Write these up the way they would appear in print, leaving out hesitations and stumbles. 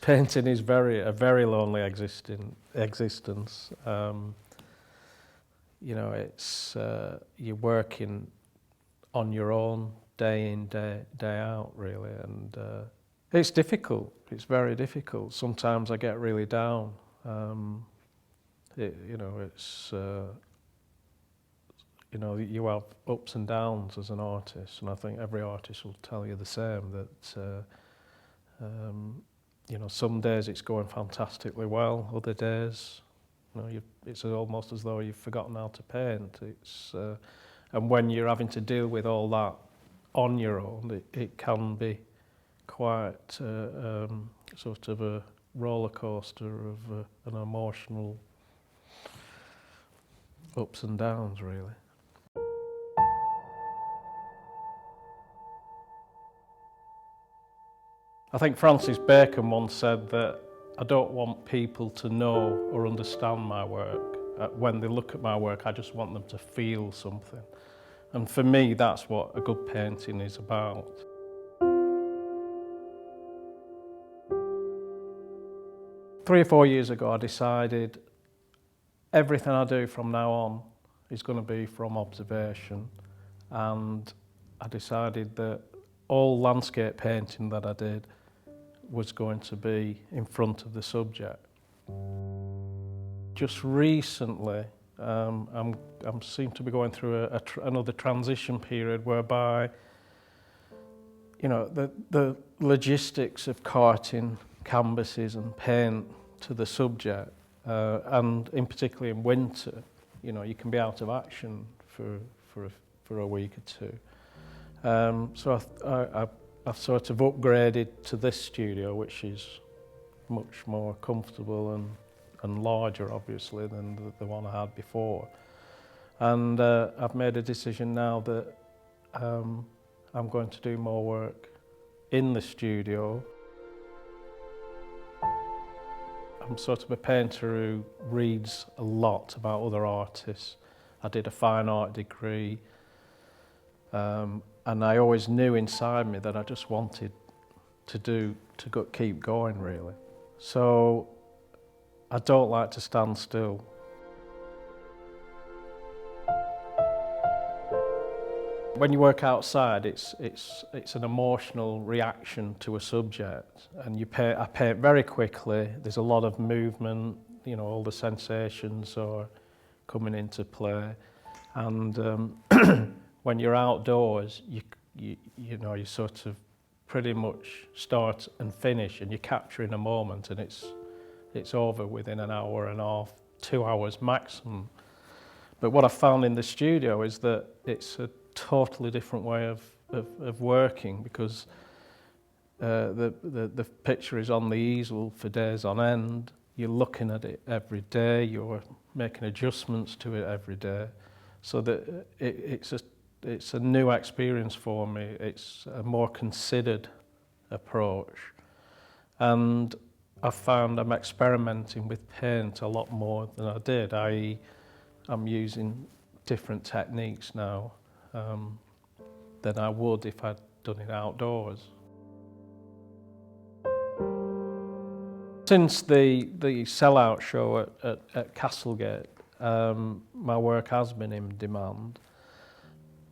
painting is a very lonely existence. You know, it's you're working on your own day in, day out, really, and it's difficult. It's very difficult. Sometimes I get really down. You know, it's you know, you have ups and downs as an artist, and I think every artist will tell you the same, that you know, some days it's going fantastically well, other days, you know, it's almost as though you've forgotten how to paint. It's and when you're having to deal with all that on your own, it can be quite sort of a roller coaster of an emotional ups and downs, really. I think Francis Bacon once said that I don't want people to know or understand my work. When they look at my work, I just want them to feel something. And for me, that's what a good painting is about. Three or 4 years ago, I decided everything I do from now on is going to be from observation. And I decided that all landscape painting that I did was going to be in front of the subject. Just recently, I seem to be going through another transition period whereby, you know, the logistics of carting canvases and paint to the subject, and in particularly in winter, you know, you can be out of action for a week or two. So I've sort of upgraded to this studio, which is much more comfortable and larger, obviously, than the one I had before. And I've made a decision now that I'm going to do more work in the studio. I'm sort of a painter who reads a lot about other artists. I did a fine art degree, and I always knew inside me that I just wanted to keep going, really. So I don't like to stand still. When you work outside, it's an emotional reaction to a subject, and I paint very quickly. There's a lot of movement, you know, all the sensations are coming into play, and when you're outdoors, you know, you sort of pretty much start and finish, and you're capturing a moment, and it's over within an hour and a half, 2 hours maximum. But what I found in the studio is that it's a totally different way of working, because the picture is on the easel for days on end. You're looking at it every day. You're making adjustments to it every day, so that it's a new experience for me. It's a more considered approach, and I found I'm experimenting with paint a lot more than I did. I'm using different techniques now than I would if I'd done it outdoors. Since the sellout show at Castlegate, my work has been in demand,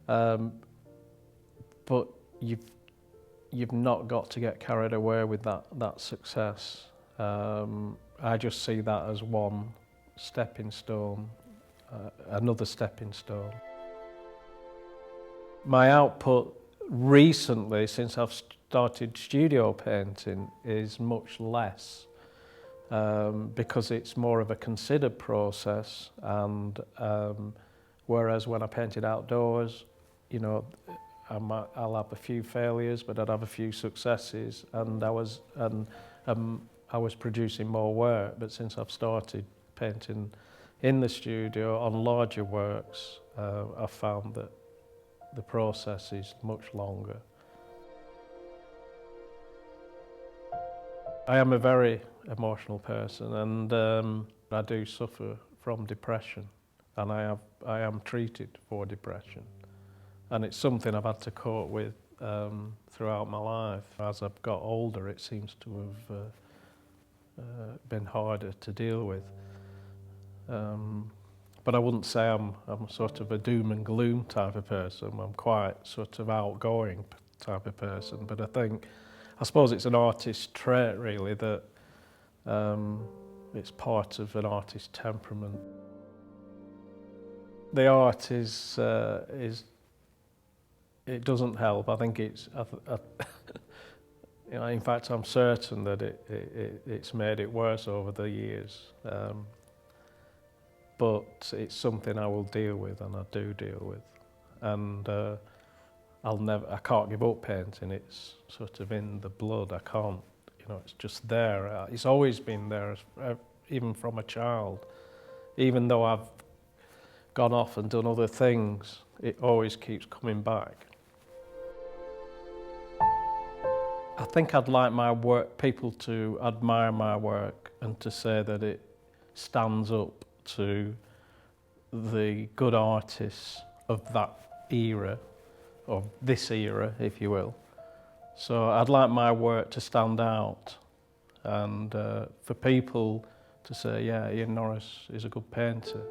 but you've not got to get carried away with that success. I just see that as one stepping stone, another stepping stone. My output recently, since I've started studio painting, is much less, because it's more of a considered process, and whereas when I painted outdoors, you know, I'll have a few failures, but I'd have a few successes, and I was producing more work. But since I've started painting in the studio on larger works, I've found that the process is much longer. I am a very emotional person, and I do suffer from depression, and I am treated for depression, and it's something I've had to cope with throughout my life. As I've got older, it seems to have been harder to deal with. But I wouldn't say I'm sort of a doom and gloom type of person. I'm quite sort of outgoing type of person. But I suppose it's an artist's trait really, that it's part of an artist's temperament. The art is it doesn't help. I think it's, you know, in fact, I'm certain that it's made it worse over the years. But it's something I will deal with, and I do deal with. And I can't give up painting. It's sort of in the blood. I can't, you know, it's just there. It's always been there, even from a child. Even though I've gone off and done other things, it always keeps coming back. I think I'd like my work, people to admire my work and to say that it stands up to the good artists of that era, of this era, if you will. So I'd like my work to stand out, and for people to say, yeah, Ian Norris is a good painter.